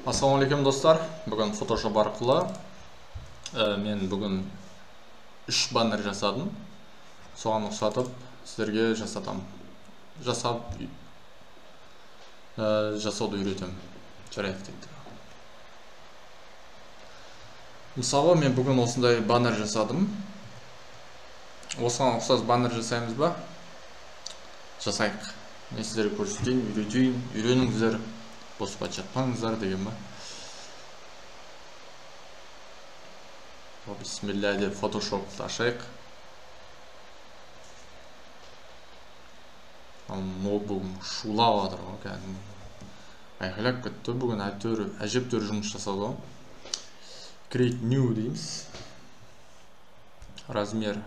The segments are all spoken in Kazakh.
Ассалаумалейкум достар. Бүгін Photoshop арқылы мен бүгін 3 баннер жасадым. Соған ұқсатып сіздерге жасауды үйретемін. Жарайық дейді. Мысалы, мен бүгін осындай баннер жасадым. Осыған ұқсас баннер жасаймыз ба? Жасайық. Мен сіздерге көрсетейін, үйреніңіздер. Босқа жатпаңыздар деген ба. Бисмилля деп Photoshop'ты ашайық. Ноутбугым шулап жатыр ғой, кәдімгі. Айқайлап кетті. Бүгін әжептәуір жұмыс жасады. Create new дейміз. Размер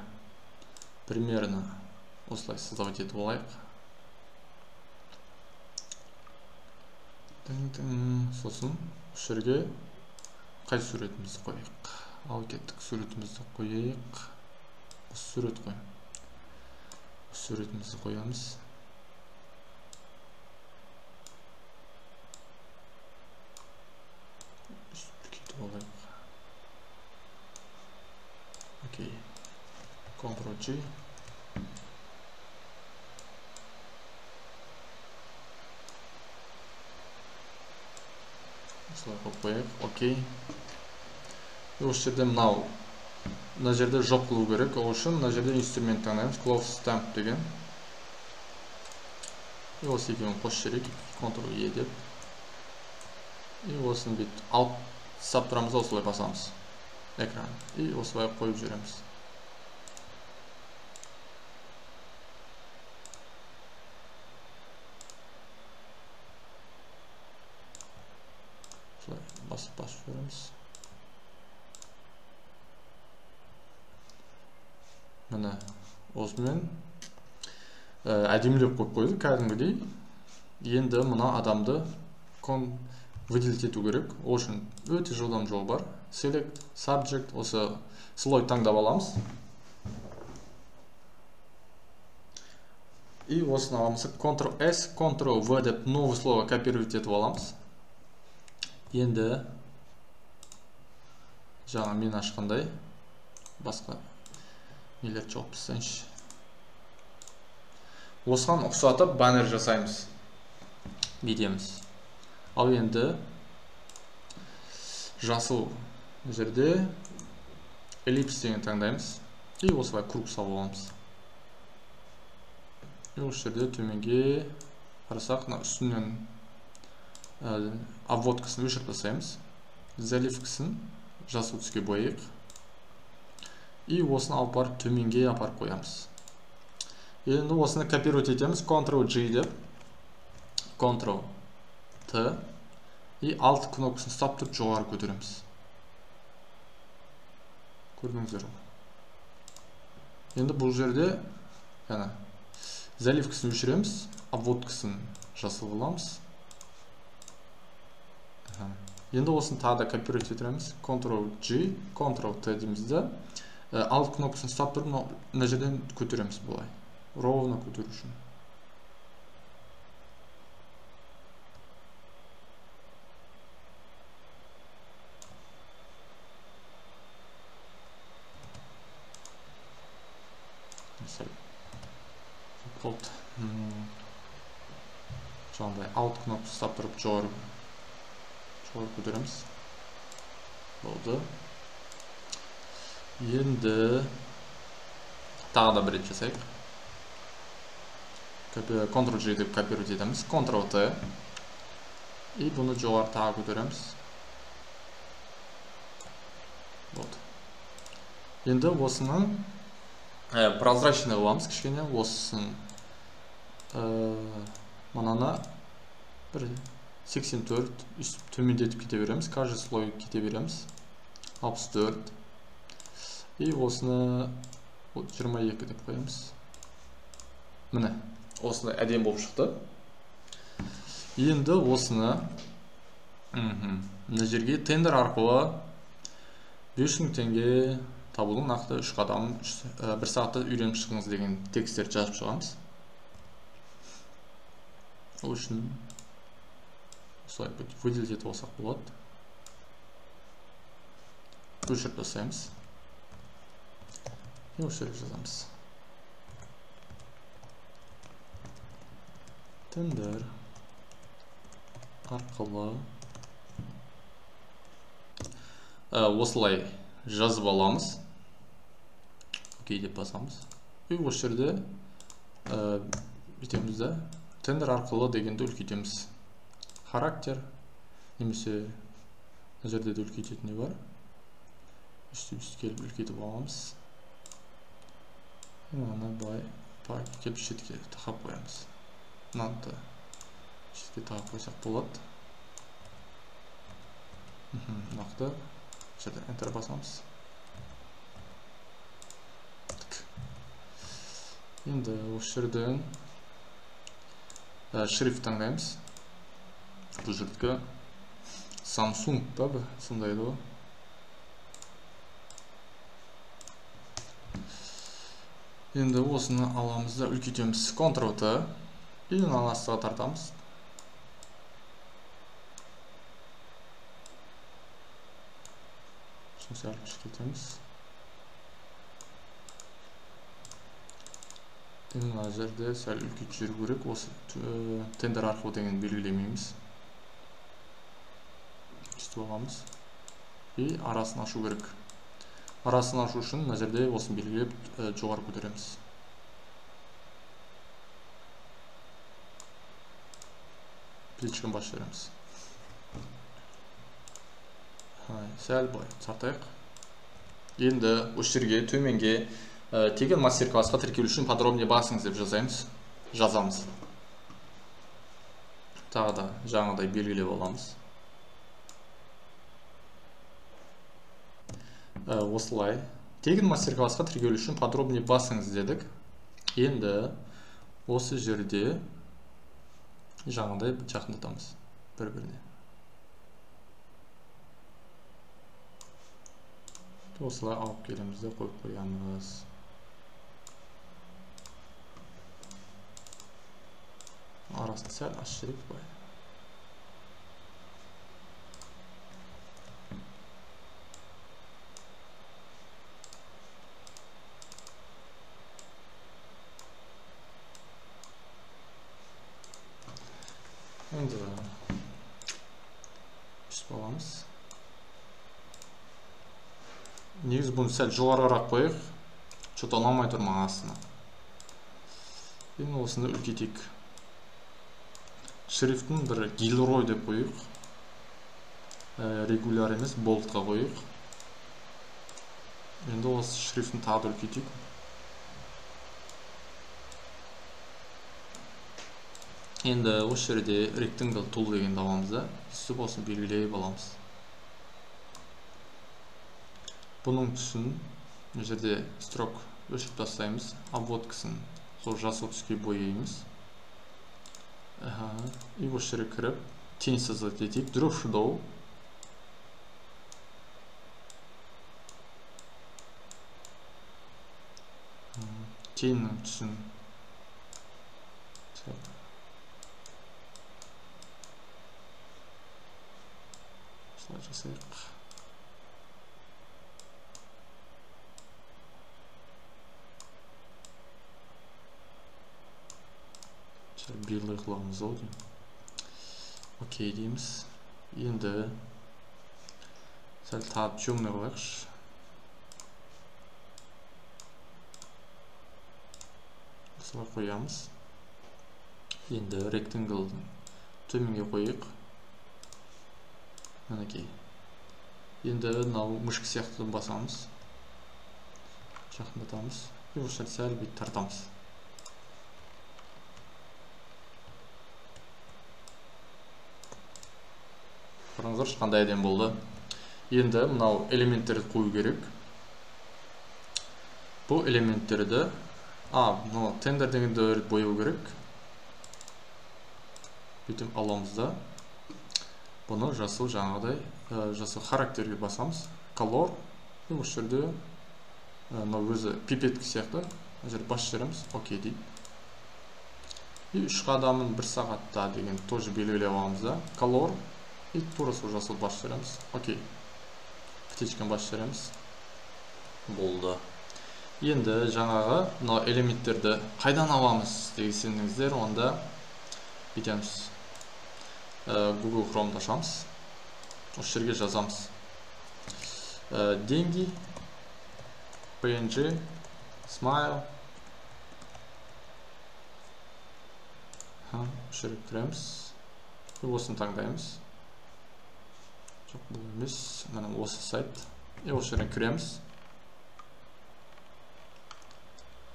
примерно осылай создавать етіп алайық. Сосын жерге қай суретімізді қойайық. Ал кеттік, суретімізді қойайық. Осы сурет қой. Осы суретімізді қоямыз. Кетіп алайық. Окей. Ctrl-G. Осылай қойып қояйық. Окей. Осы жерде мына жерде жоқ қылу керек. Ол үшін мына жерде инструмент таңдаймыз. Close stamp деген. Осы екеуін қосып жіберейік. Ctrl-E деп. Осыны бүйтіп алып тастап тұрамыз, осылай басамыз. Экран. Осылай қойып жібереміз. Басып жібереміз. Міне осымен әдемілеп қойып қойды кәдімгідей. Енді мына адамды выделить ету керек. Ол үшін өте жылдам жол бар. Select subject, осы слой таңдап аламыз. И осыны аламыз. Ctrl-S, Ctrl-V деп новый слойға копировать етіп аламыз. Енді жаңа мен ашқандай басқа нелер жоқ бізденші. Осыған ұқсатып баннер жасаймыз. Бүйтеміз. Ал енді жасыл жерде эллипс деген таңдаймыз. И осылай круг салып аламыз. Осы жерде төменге қарасақ, үстінен обводкасын өшіріп тастаймыз. Заливкасын жасыл түске бояйық. И осыны алып барып төменге апарып қоямыз. Енді осыны копировать етеміз. Ctrl-G деп. Ctrl-T. И alt кнопкасын ұстап тұрып жоғары көтереміз. Көрдіңіздер ғой. Енді бұл жерде заливкасын өшіреміз. Обводкасын жасыл қыламыз. Енді осыны тағы да копировать етеміз. Ctrl-G, Ctrl-T деймізді. Alt кнопкасын ұстап тұрып, мына жерден көтереміз бұлай. Ровно көтеру үшін. Жаңағыдай alt кнопкасын ұстап тұрып жоғары көтереміз. Болды. Енді тағы да бір рет жасайық. Ctrl-G деп копировать етеміз. Ctrl-T. И бұны жоғары тағы көтереміз. Болды. Енді осының прозрачный қыламыз кішкене. Осысын мынаны бір 84 төмендетіп кете береміз. Каждый слой кете береміз. 64. И осыны 22 деп қоямыз. Міне, осыны әдем болып шықты. Енді осыны мына жерге тендер арқылы 5000 теңге табудың нақты 3 қадамын 1 сағатта үйреніп шығыңыз деген текстер жазып шығамыз. Ол үшін осылай выделить етіп алсақ болады. Өшіріп тастаймыз. Өшіріп жазамыз. Тендер арқылы осылай жазып аламыз. Окей деп басамыз. Осы жерде бүйтеміз де тендер арқылы дегенді үлкейтеміз. Характер немесе мына жерде де үлкейтетін не бар. Үсті келіп үлкейтіп аламыз. Оны былай келіп шетке тақап қоямыз. Мынаны шетке тағып қойсақ болады. Нақты жерде Enter басамыз. Енді осы жерден шрифт таңдаймыз. Бұл жердегі Samsung да бір сондайды ғой. Енді осыны аламыз да үлкейтеміз. Ctrl-T и астыға тартамыз. Сәл кішірейтеміз. Мына жерде сәл үлкейтіп жүру керек. Осы тендер арқылы деген белгілемейміз. Сөйтіп аламыз. И арасын ашу керек. Арасын ашу үшін мына жерде осын белгілеп жоғары көтереміз. Плечкін бас жереміз. Сәл бай тартайық. Енді осы жерге төменге тегін мастер-классқа тіркелу үшін подробнее басыңыз деп жазамыз. Тағы да жаңадай белгілеп аламыз. Осылай тегін мастер-классқа тіркелу үшін подробнее басыңыз дедік. Енді осы жерде жаңадай жақындатамыз бір-біріне. Осылай алып келеміз де қойып қоямыз. Арасын сәл ашып қой. Енді үстіп аламыз. Негіз бұны сәл жоғарырақ қойық. Что-то ұнамай тұр маған астына. Енді осыны үлкейтейік. Шрифтін бір Gilroy деп қойық. Регуляр емес, болтқа қойық. Енді осы шрифтін тағы да үлкейтейік. Енді осы жерде Rectangle Tool деген табамыз да. Сөйтіп осын белгілей аламыз. Бұның түсін мына жерде строк өшіп тастаймыз. Обводкасын сол жасыл түске бояймыз. И осы жерге кіріп тень создать етейік. Drop Shadow. Теннің түсін осылай жасайық. Белый қыламыз ау дейм. Окей дейміз. Енді сәл тағы темный қылайықшы. Осылай қоямыз. Енді Rectangle төменге қойық. Мінекей. Енді мынау мышка сияқты басамыз. Жақындатамыз. И осы сәл бет тартамыз. Қараңыздаршы, қандай әдемі болды. Енді мынау элементтерді қою керек. Бұл элементтерді мынау тендер дегенді бояу керек. Бүйтіп аламыз да. Бұны жасыл жаңағыдай жасыл характерге басамыз. Color. Осы жерде мынау өзі пипеткі сияқты. Бұл жерде бас жеріміз. Окей дейді. и 3 қадамын 1 сағатта деген тоже белгілеп аламыз да. Color и тура сол жасыл басып жібереміз. Окей. Птичканы басып жібереміз. Болды. Енді жаңағы мына элементтерді қайдан аламыз десеңіздер, онда бүйтеміз. Google Chrome'да ашамыз. Осы жерге жазамыз. Деньги, PNG, Smile. Осы жерге кіреміз. Осыны таңдаймыз. Жоқ, бұл емес. Мына осы сайт. Осы жерге кіреміз.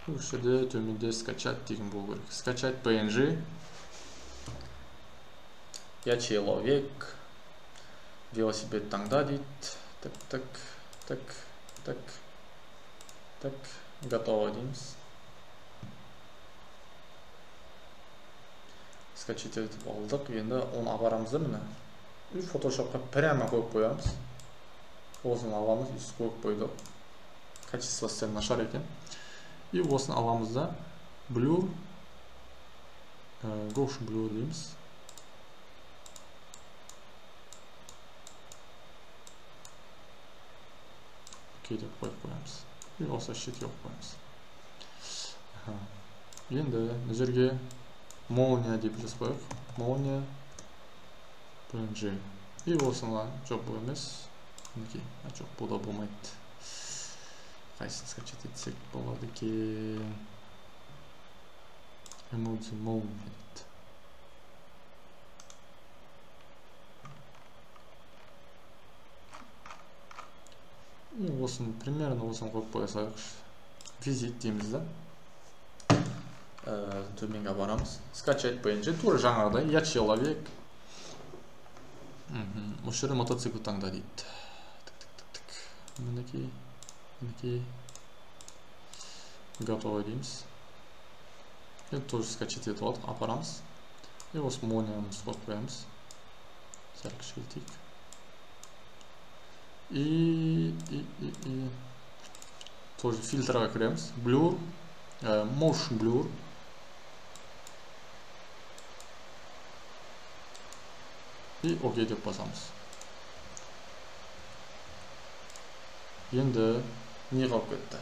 Осы жерде төменде скачать деген болу керек. Скачать PNG. Я человек. Велосипед таңда дейді. Так. Готово дейміз. Скачать етіп алдық. Енді оны апарамыз да міне. Фотошопқа прямо қойып қоямыз. Осыны аламыз, үсті қойып қойдық. Качествосы сәл нашар екен. И осыны аламыз да blur, gauche blur дейміз. Окей деп қойып қоямыз. И осы шетке қойып қоямыз. Енді бұл жерге молния деп жазып қояйық. Молния PNG. И осыны жоқ бұл емес. Мінекей, жоқ бұл да болмайды. Қайсын скачать етсек болады екен. Emoji молния дейді. Осыны примерно осыны қойып қойсақ, визит дейміз да. Төменге барамыз. Скачать PNG. Тура жаңағыдай. Я человек. Осы жерде мотоцикл таңда дейді. Мінекей. Готово дейміз. Енді тоже скачать етіп алдық. Апарамыз. И осы молниямызды қойып қоямыз. Сәл кішірейтейік. И тоже фильтрға кіреміз. Blur, motion blur. И окей деп басамыз. Енді не қалып кетті?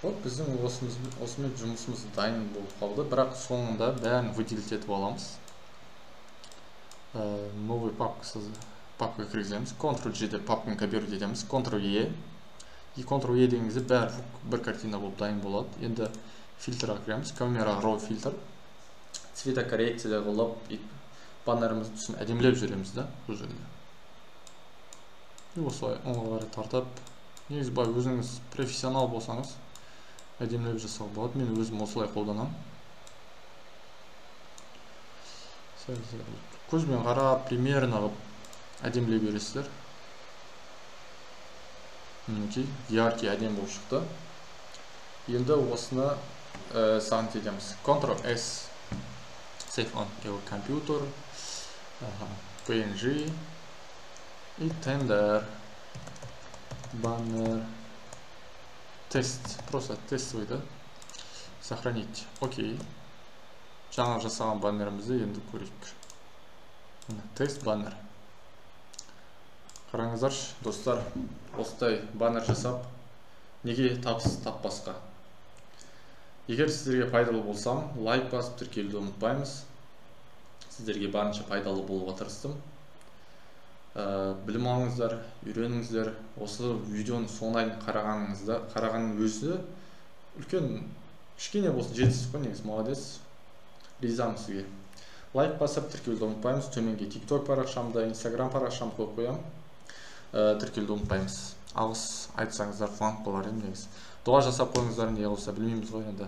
Вот біздің осымен жұмысымыз дайын болып қалды, бірақ соңында бәрін выделить етіп аламыз. Новый папка кіргіземіз. Ctrl-G деп папканы копировать етеміз. Ctrl-E. И Ctrl-E дегенде бәрі бір картина болып дайын болады. Енді фильтрға кіреміз. Камера RAW фильтр. Цвета коррекция қылып, баннеріміздің түсін әдемілеп жүреміз да, бұл жерде. И осылай оңға қарай тартып, негізі бай өзіңіз профессионал болсаңыз, әдемілеп жасауға болады. Мен өзім осылай қолданамын. Көзбен қарап, примерно қылып әдемілеп бересіздер. Мінекей, яркий әдем болып шықты. Енді осыны саған етеміз. Ctrl-S. Save on your computer. PNG. И tender. Баннер. Тест. Просто тестовый, да? Сохранить. Окей. Жаңа жасаған баннерімізді енді көрейік. Тест баннер. Қараңыздаршы, достар, осылай баннер жасап, неге табыс таппасқа. Егер сіздерге пайдалы болсам, лайк басып тіркелуді ұмытпаймыз. Сіздерге барынша пайдалы болуға тырыстым. Білім алыңыздар, үйреніңіздер. Осы видеоны соңына қарағанның өзі үлкен кішкене болсын жетістік қой, негізі молодец. Ризамын сізге. Лайк басып тіркелуді ұмытпаймыз. Төменге TikTok парақшамда, Instagram парақшамды қойып қоямын. Тіркелуді ұмытпаймыз. Алғыс айтсаңыздар қуанып қалар едім негізі. Дұға жасап қойыңыздар, не болса білмейміз ғой енді.